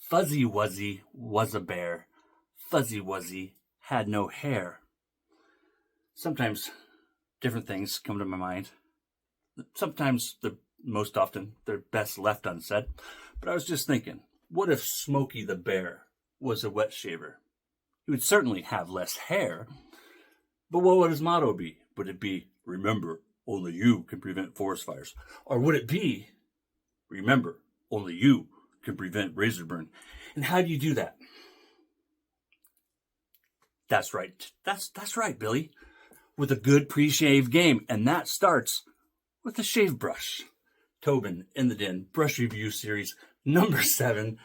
Fuzzy Wuzzy was a bear. Fuzzy Wuzzy had no hair. Sometimes different things come to my mind. Sometimes, most often, they're best left unsaid. But I was just thinking, what if Smokey the Bear was a wet shaver? He would certainly have less hair. But what would his motto be? Would it be, remember, only you can prevent forest fires? Or would it be, remember, only you can prevent razor burn? And how do you do that? That's right. That's right, Billy. With a good pre-shave game. And that starts with a shave brush. Tobin in the Den, brush review series number 7.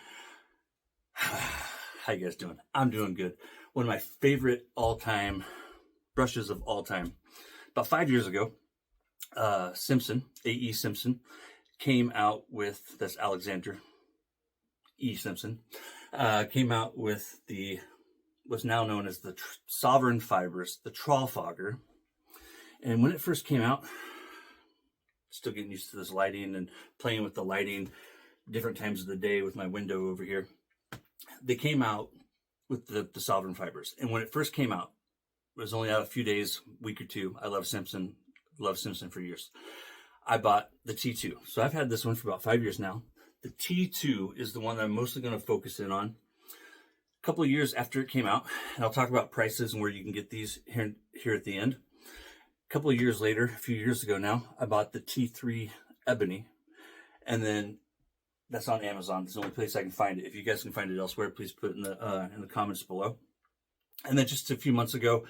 How you guys doing? I'm doing good. One of my favorite all-time brushes of all time. About 5 years ago, Simpson, A.E. Simpson, came out with, that's Alexander E. Simpson, came out with what's now known as the Sovereign Fibers, the Tralfager. And when it first came out, still getting used to this lighting and playing with the lighting different times of the day with my window over here. They came out with the Sovereign Fibers. And when it first came out, it was only out a few days, week or two. I love Simpson for years. I bought the T2. So I've had this one for about 5 years now. The T2 is the one that I'm mostly going to focus in on. A couple of years after it came out, and I'll talk about prices and where you can get these here at the end. A couple of years later, a few years ago now, I bought the T3 Ebony, and then that's on Amazon. It's the only place I can find it. If you guys can find it elsewhere, please put it in the comments below. And then just a few months ago,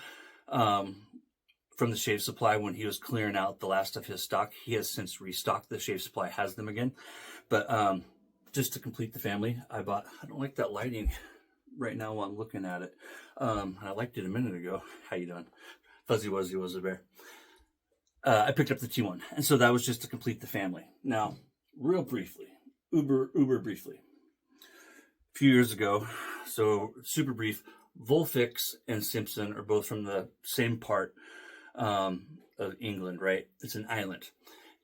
from the Shave Supply, when he was clearing out the last of his stock, he has since restocked. The Shave Supply has them again. But just to complete the family, I don't like that lighting right now while I'm looking at it. I liked it a minute ago. How you doing? Fuzzy Wuzzy was a bear. I picked up the T1. And so that was just to complete the family. Now, real briefly, uber briefly. A few years ago, so super brief, Volfix and Simpson are both from the same part of England, right? It's an island.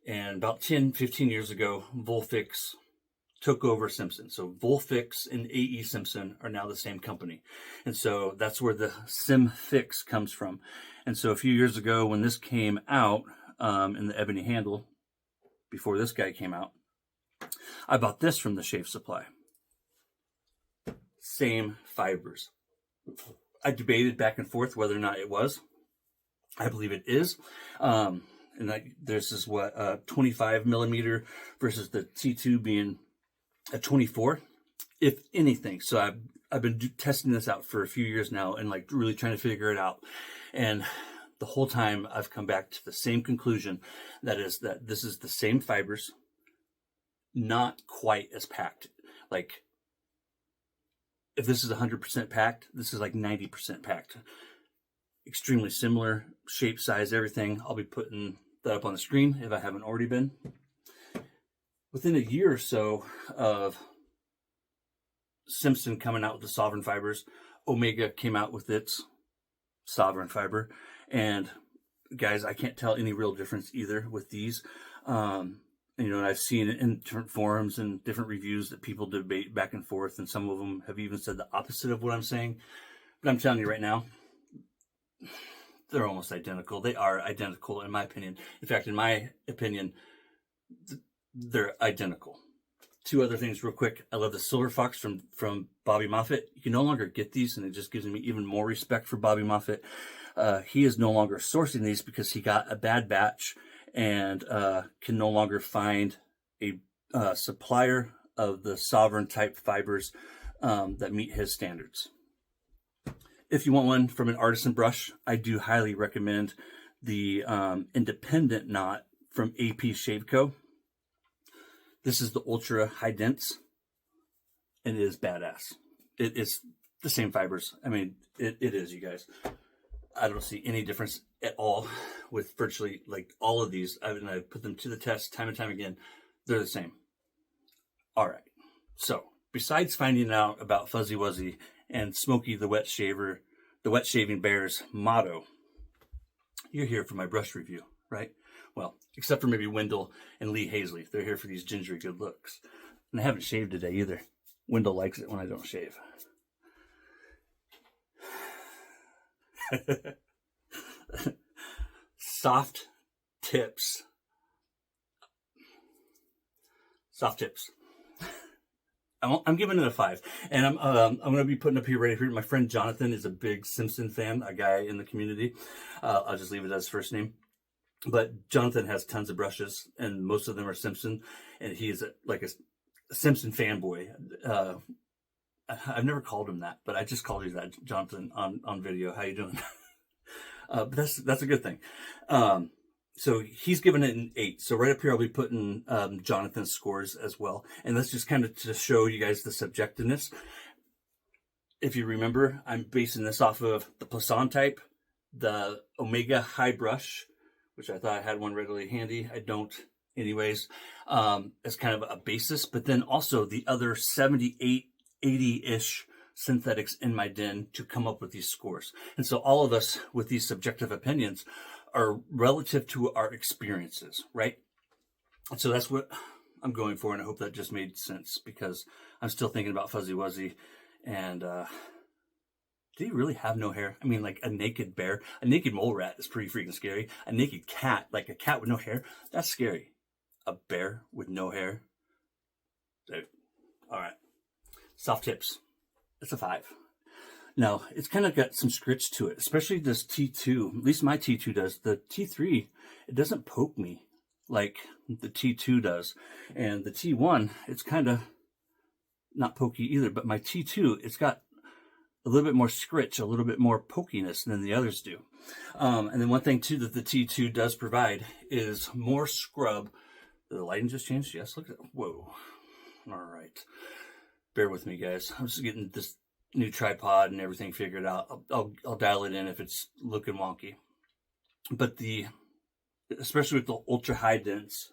And about 10, 15 years ago, Volfix took over Simpson. So Volfix and A.E. Simpson are now the same company. And so that's where the Simfix comes from. And so a few years ago when this came out in the ebony handle, before this guy came out, I bought this from the Shave Supply. Same fibers. I debated back and forth whether or not it was. I believe it is. This is what, 25 millimeter versus the T2 being a 24, if anything. So I've been testing this out for a few years now and like really trying to figure it out. And the whole time I've come back to the same conclusion, that is that this is the same fibers, not quite as packed. Like if this is 100% packed, this is like 90% packed. Extremely similar shape, size, everything. I'll be putting that up on the screen if I haven't already been. Within a year or so of Simpson coming out with the Sovereign Fibers, Omega came out with its Sovereign Fiber. And guys, I can't tell any real difference either with these. I've seen it in different forums and different reviews that people debate back and forth, and some of them have even said the opposite of what I'm saying. But I'm telling you right now, they're almost identical. They are identical, in my opinion. In fact, in my opinion, they're identical. Two other things real quick. I love the Silver Fox from Bobby Moffett. You can no longer get these, and it just gives me even more respect for Bobby Moffett. He is no longer sourcing these because he got a bad batch and can no longer find a supplier of the Sovereign type fibers that meet his standards. If you want one from an artisan brush, I do highly recommend the Independent Knot from AP Shave Co. This is the Ultra High Dense, and it is badass. It is the same fibers. I mean, it is, you guys. I don't see any difference at all with virtually like all of these. I've put them to the test time and time again. They're the same. All right. So besides finding out about Fuzzy Wuzzy and Smokey the Wet Shaver, the Wet Shaving Bear's motto, you're here for my brush review, right? Well, except for maybe Wendell and Lee Hazley. They're here for these gingery good looks. And I haven't shaved today either. Wendell likes it when I don't shave. Soft tips. Soft tips. I'm giving it a 5, and I'm going to be putting up here right here. My friend Jonathan is a big Simpson fan, a guy in the community. I'll just leave it as his first name. But Jonathan has tons of brushes, and most of them are Simpson, and he's like a Simpson fanboy. I've never called him that, but I just called you that, Jonathan, on video. How you doing? But that's a good thing. So he's given it an 8. So right up here, I'll be putting Jonathan's scores as well. And that's just kind of to show you guys the subjectiveness. If you remember, I'm basing this off of the Poisson type, the Omega High Brush, which I thought I had one readily handy. I don't anyways, as kind of a basis. But then also the other 78, 80-ish synthetics in my den to come up with these scores. And so all of us with these subjective opinions are relative to our experiences, right? And so that's what I'm going for, and I hope that just made sense, because I'm still thinking about Fuzzy Wuzzy. And did he really have no hair? I mean, like a naked bear, a naked mole rat is pretty freaking scary. A naked cat, like a cat with no hair, that's scary. A bear with no hair. All right. Soft tips. It's a 5. Now, it's kind of got some scritch to it, especially this T2. At least my T2 does. The T3, it doesn't poke me like the T2 does. And the T1, it's kind of not pokey either. But my T2, it's got a little bit more scritch, a little bit more pokiness than the others do. And then one thing, too, that the T2 does provide is more scrub. Did the lighting just changed? Yes, look at it. Whoa. All right. Bear with me, guys. I'm just getting this new tripod and everything figured out. I'll dial it in if it's looking wonky. But especially with the ultra high dense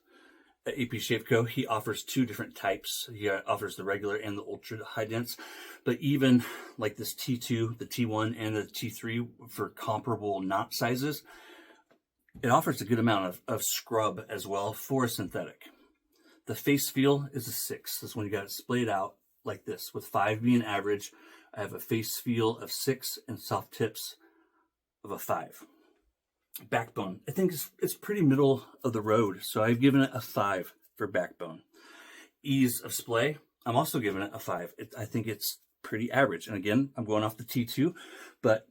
AP Shapeco, he offers 2 different types. He offers the regular and the ultra high dense. But even like this T2, the T1, and the T3 for comparable knot sizes, it offers a good amount of scrub as well for a synthetic. The face feel is a 6. This one you got it splayed out like this, with 5 being average. I have a face feel of 6 and soft tips of a 5. Backbone, I think it's pretty middle of the road, so I've given it a 5 for backbone. Ease of splay, I'm also giving it a 5. I think it's pretty average. And again, I'm going off the T2, but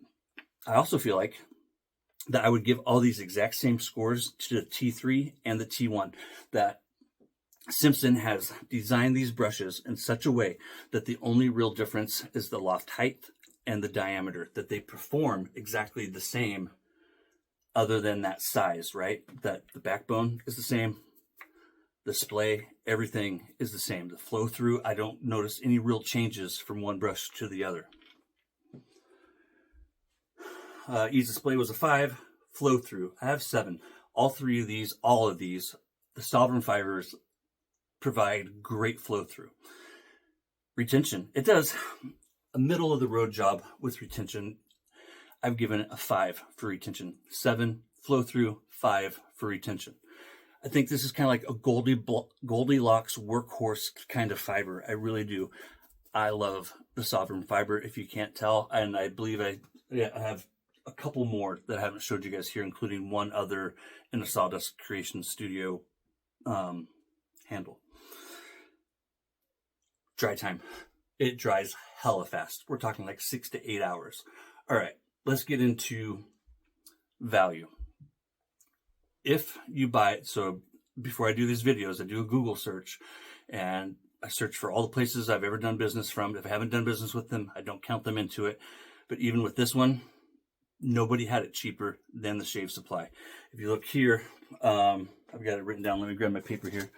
I also feel like that I would give all these exact same scores to the T3 and the T1. That Simpson has designed these brushes in such a way that the only real difference is the loft height and the diameter, that they perform exactly the same other than that size, right? That the backbone is the same, the splay, everything is the same. The flow through, I don't notice any real changes from one brush to the other. Ease of splay was a 5. Flow through, I have 7. All of these, the Sovereign fibers provide great flow through. Retention, it does a middle of the road job with retention. I've given it a 5 for retention. 7 flow through, 5 for retention. I think this is kind of like a Goldilocks workhorse kind of fiber. I really do. I love the Sovereign fiber, if you can't tell, and I believe I have a couple more that I haven't showed you guys here, including one other in the Sawdust Creation Studio handle. Dry time. It dries hella fast. We're talking like 6 to 8 hours. All right, let's get into value. If you buy it, so before I do these videos, I do a Google search and I search for all the places I've ever done business from. If I haven't done business with them, I don't count them into it. But even with this one, nobody had it cheaper than the Shave Supply. If you look here, I've got it written down. Let me grab my paper here.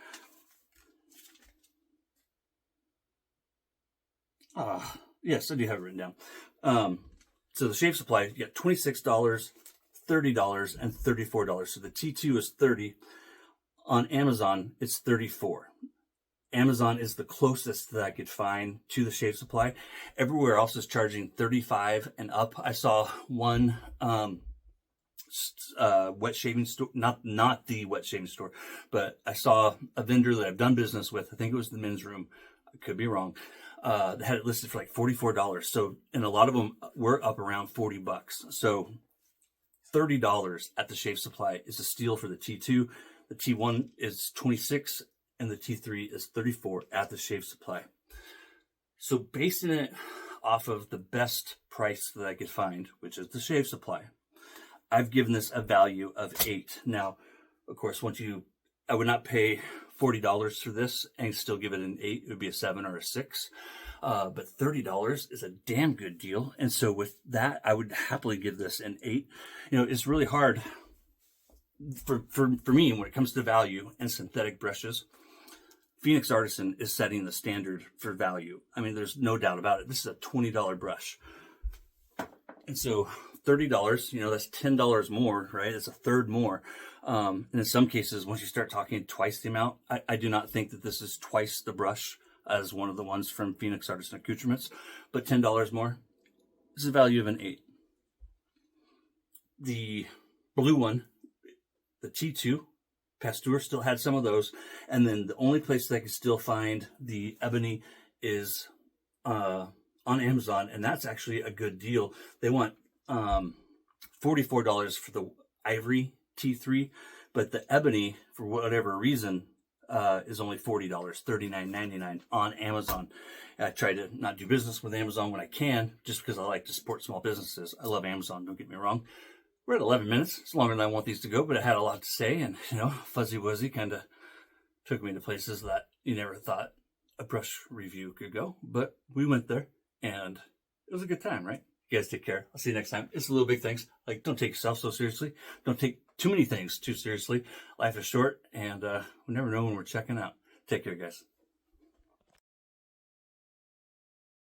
Yes, I do have it written down. So the Shave Supply, you get $26, $30, and $34. So the T2 is $30. On Amazon, it's $34. Amazon is the closest that I could find to the Shave Supply. Everywhere else is charging $35 and up. I saw one wet shaving store, not the wet shaving store, but I saw a vendor that I've done business with. I think it was the men's room. I could be wrong. They had it listed for like $44. So, and a lot of them were up around $40. So $30 at the Shave Supply is a steal for the T2. The T1 is $26 and the T3 is $34 at the Shave Supply. So basing it off of the best price that I could find, which is the Shave Supply, I've given this a value of 8. Now, of course, I would not pay $40 for this and still give it an 8. It would be a 7 or a 6. But $30 is a damn good deal. And so with that, I would happily give this an 8. You know, it's really hard for me when it comes to value and synthetic brushes. Phoenix Artisan is setting the standard for value. I mean, there's no doubt about it. This is a $20 brush. And so $30, you know, that's $10 more, right? It's a third more. And in some cases, once you start talking twice the amount, I do not think that this is twice the brush as one of the ones from Phoenix Artisan Accoutrements, but $10 more. This is a value of an 8. The blue one, the T2, Pasteur still had some of those. And then the only place that I can still find the ebony is on Amazon, and that's actually a good deal. They want $44 for the ivory T3, but the ebony, for whatever reason, is only $40, $39.99 on Amazon. I try to not do business with Amazon when I can, just because I like to support small businesses. I love Amazon, don't get me wrong. We're at 11 minutes. It's longer than I want these to go, but I had a lot to say, and, you know, Fuzzy Wuzzy kind of took me to places that you never thought a brush review could go, but we went there, and it was a good time, right? You guys take care. I'll see you next time. It's the little big things. Like, don't take yourself so seriously. Don't take too many things too seriously. Life is short, and we never know when we're checking out. Take care, guys.